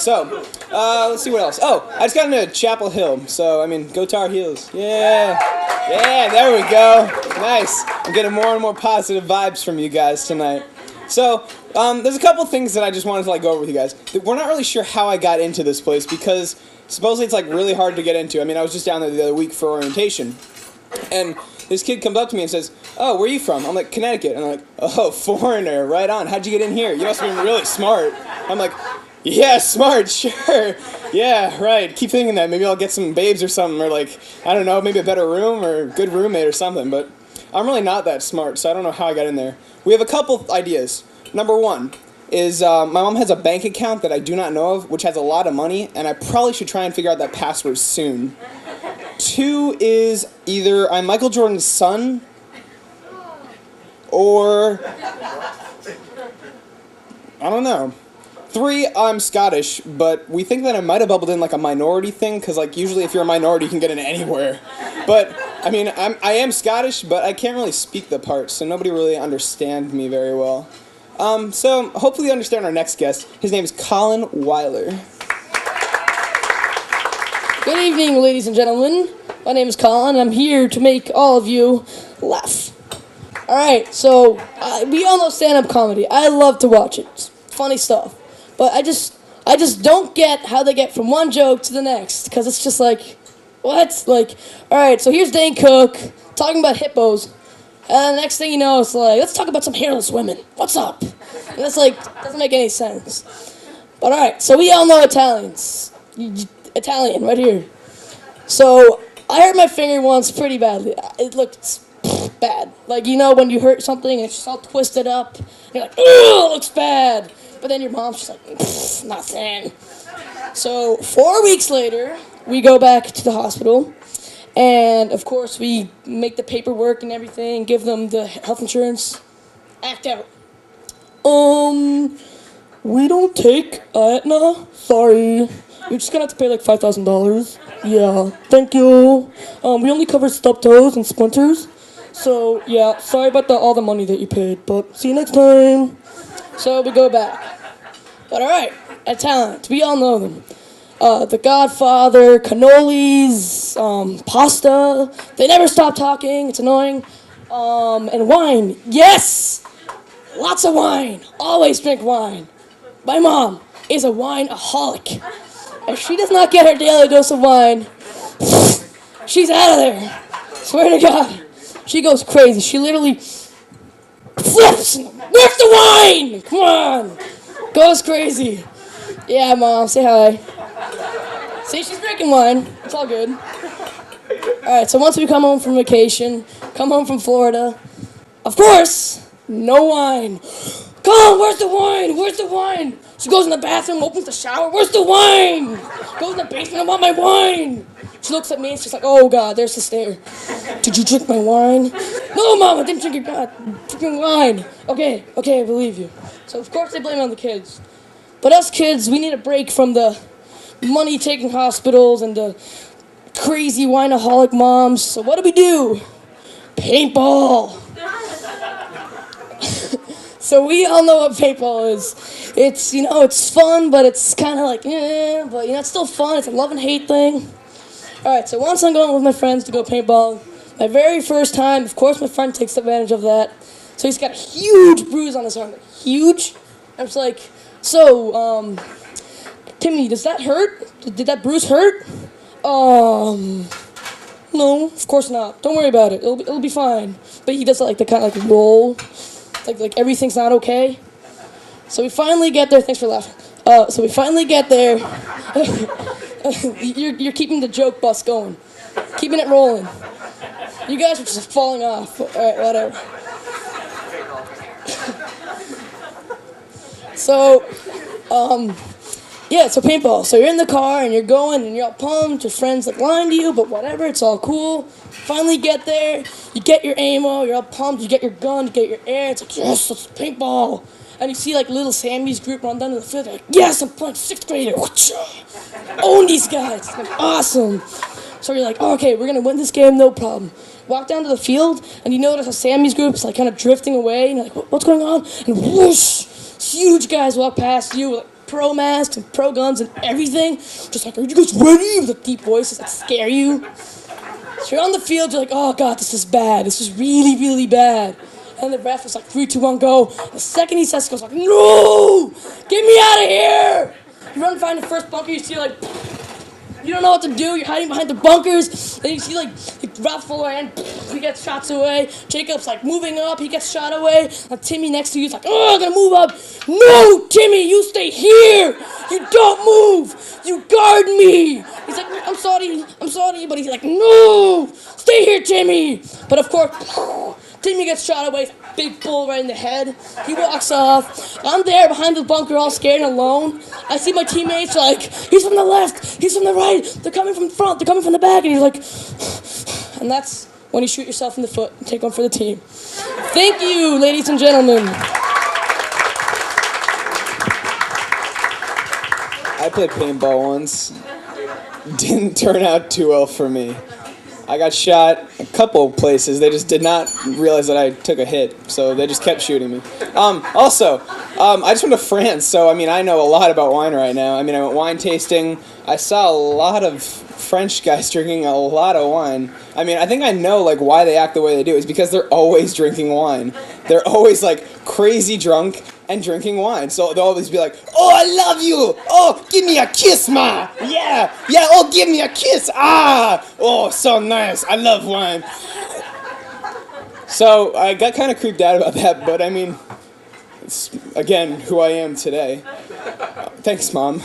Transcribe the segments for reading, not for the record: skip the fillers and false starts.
So, let's see what else. Oh, I just got into Chapel Hill, so, I mean, go Tar Heels. Yeah. Yeah, there we go. Nice. I'm getting more and more positive vibes from you guys tonight. So, there's a couple things that I just wanted to, go over with you guys. We're not really sure how I got into this place because supposedly it's, really hard to get into. I mean, I was just down there the other week for orientation. And this kid comes up to me and says, "Oh, where are you from?" I'm like, "Connecticut." And I'm like, "Oh, foreigner, right on. How'd you get in here? You must have been really smart." I'm like, "Yeah, smart, sure. Yeah, right. Keep thinking that. Maybe I'll get some babes or something, or I don't know, maybe a better room or a good roommate or something." But I'm really not that smart, so I don't know how I got in there. We have a couple ideas. Number one is my mom has a bank account that I do not know of, which has a lot of money, and I probably should try and figure out that password soon. Two is either I'm Michael Jordan's son, or I don't know. Three, I'm Scottish, but we think that I might have bubbled in a minority thing, because usually if you're a minority you can get in anywhere. But, I mean, I am Scottish, but I can't really speak the part, so nobody really understands me very well. So hopefully you understand our next guest. His name is Colin Weiler. Good evening, ladies and gentlemen. My name is Colin, and I'm here to make all of you laugh. Alright, so we all know stand-up comedy. I love to watch it. It's funny stuff. But I just don't get how they get from one joke to the next, because it's just what? Alright, so here's Dane Cook talking about hippos, and the next thing you know, it's let's talk about some hairless women. What's up? And it's doesn't make any sense. But alright, so we all know Italians. Italian, right here. So, I hurt my finger once pretty badly. It looked bad. When you hurt something and it's just all twisted up, and you're like, "Ugh, it looks bad." But then your mom's just like, "Nothing." So, 4 weeks later, we go back to the hospital, and of course we make the paperwork and everything, give them the health insurance, act out. We don't take Aetna, sorry. You're just gonna have to pay $5,000. Yeah, thank you. We only cover stubbed toes and splinters. So, yeah, sorry about all the money that you paid, but see you next time. So, we go back. But alright, Italians, we all know them. The Godfather, cannolis, pasta. They never stop talking, it's annoying. And wine, yes! Lots of wine. Always drink wine. My mom is a wineaholic. If she does not get her daily dose of wine, she's out of there. Swear to God. She goes crazy. She literally flips. Where's the wine? Come on. Goes crazy. Yeah, Mom, say hi. See, she's drinking wine. It's all good. Alright, so once we come home from vacation, come home from Florida, of course, no wine. Come on, where's the wine? Where's the wine? She goes in the bathroom, opens the shower. Where's the wine? Goes in the basement. I want my wine. She looks at me and she's like, "Oh God, there's the stare. Did you drink my wine?" "No, Mom, I didn't drink your freaking wine." Okay, I believe you. So of course they blame it on the kids. But us kids, we need a break from the money-taking hospitals and the crazy wineaholic moms. So what do? Paintball. So we all know what paintball is. It's, it's fun, but it's kind of but, it's still fun. It's a love and hate thing. All right, so once I'm going with my friends to go paintball, my very first time, of course my friend takes advantage of that. So he's got a huge bruise on his arm. Huge. I'm just like, "So, Timmy, does that hurt? Did that bruise hurt?" No, of course not. Don't worry about it. It'll be fine. But he does the kind of roll. Like everything's not okay. So we finally get there. Thanks for laughing. So we finally get there. You're keeping the joke bus going, keeping it rolling. You guys are just falling off. All right, whatever. So, yeah, so paintball. So you're in the car and you're going and you're all pumped. Your friends lying to you, but whatever. It's all cool. Finally get there. You get your ammo. You're all pumped. You get your gun. You get your air. It's yes, it's paintball. And you see little Sammy's group run down to the field. They're yes, I'm playing 6th grader. Own these guys. It's awesome. So you're oh, okay, we're gonna win this game, no problem. Walk down to the field and you notice a Sammy's group's kind of drifting away. And you're what's going on? And whoosh, huge guys walk past you with pro masks and pro guns and everything. Just like, are you guys ready? With a deep voice, does that scare you? So you're on the field, you're like, oh God, this is bad. This is really, really bad. And the ref is like, 3, 2, 1, go. The second he says, goes like, no! Get me out of here! You run and find the first bunker, you see like, you don't know what to do, you're hiding behind the bunkers, and you see like Ralph Fuller, he gets shots away, Jacob's like moving up, he gets shot away, and Timmy next to you is like, oh, I'm gonna move up. No, Timmy, you stay here! You don't move! You guard me! He's like, I'm sorry, but he's like, no! Stay here, Timmy! But of course, Timmy gets shot away, big bull right in the head. He walks off. I'm there behind the bunker all scared and alone. I see my teammates like, he's from the left, he's from the right, they're coming from the front, they're coming from the back, and you're like, and that's when you shoot yourself in the foot and take one for the team. Thank you, ladies and gentlemen. I played paintball once. Didn't turn out too well for me. I got shot a couple places. They just did not realize that I took a hit, so they just kept shooting me. Also, I just went to France, so I mean, I know a lot about wine right now. I mean, I went wine tasting. I saw a lot of French guys drinking a lot of wine. I mean, I think I know like why they act the way they do. It's because they're always drinking wine. They're always like crazy drunk and drinking wine. So they'll always be like, oh, I love you. Oh, give me a kiss, ma. Yeah. Oh, give me a kiss. Ah. Oh, so nice. I love wine. So I got kind of creeped out about that, but I mean, it's, again, who I am today. Thanks, Mom.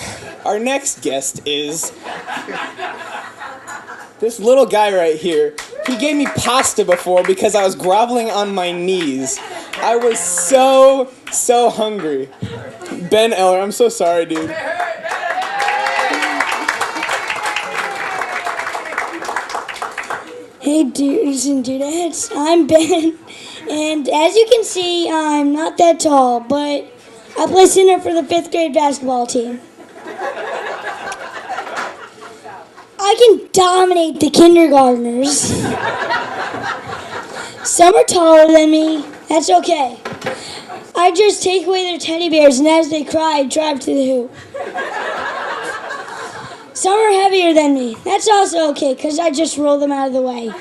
Our next guest is this little guy right here. He gave me pasta before because I was groveling on my knees. I was so hungry. Ben Eller, I'm so sorry, dude. Hey dudes and dudettes, I'm Ben, and as you can see, I'm not that tall, but I play center for the 5th grade basketball team. I can dominate the kindergartners. Some are taller than me, that's okay. I just take away their teddy bears, and as they cry, I drive to the hoop. Some are heavier than me. That's also okay, because I just roll them out of the way.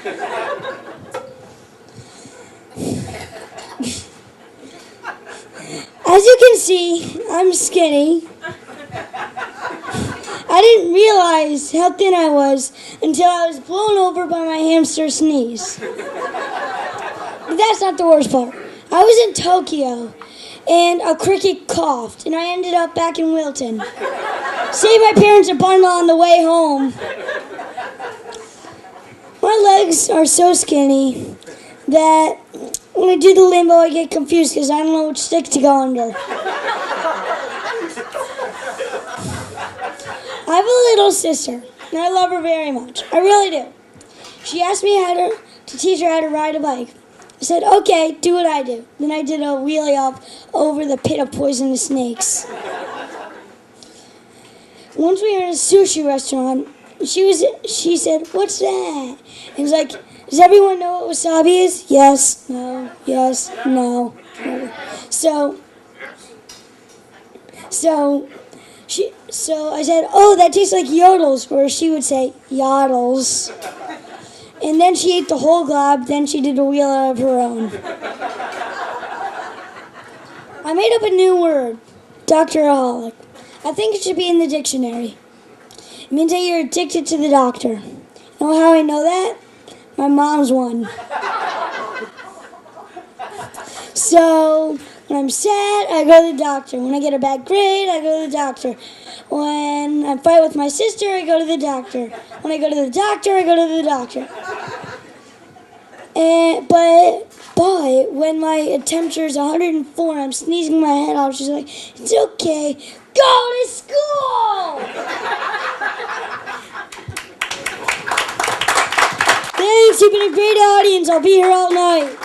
As you can see, I'm skinny. I didn't realize how thin I was until I was blown over by my hamster sneeze. But that's not the worst part. I was in Tokyo, and a cricket coughed, and I ended up back in Wilton. Saved my parents a bundle on the way home. My legs are so skinny that when I do the limbo, I get confused because I don't know which stick to go under. I have a little sister, and I love her very much. I really do. She asked me to teach her how to ride a bike. I said, okay, do what I do. Then I did a wheelie up over the pit of poisonous snakes. Once we were in a sushi restaurant, she said, what's that? And I was like, does everyone know what wasabi is? Yes, no, yes, no. So I said, oh, that tastes like yodels, or she would say, yodels. And then she ate the whole glob, then she did a wheel out of her own. I made up a new word, doctoraholic. I think it should be in the dictionary. It means that you're addicted to the doctor. You know how I know that? My mom's one. So, when I'm sad, I go to the doctor. When I get a bad grade, I go to the doctor. When I fight with my sister, I go to the doctor. When I go to the doctor, I go to the doctor. But when my temperature is 104 and I'm sneezing my head off, she's like, it's okay, go to school! Thanks, you've been a great audience. I'll be here all night.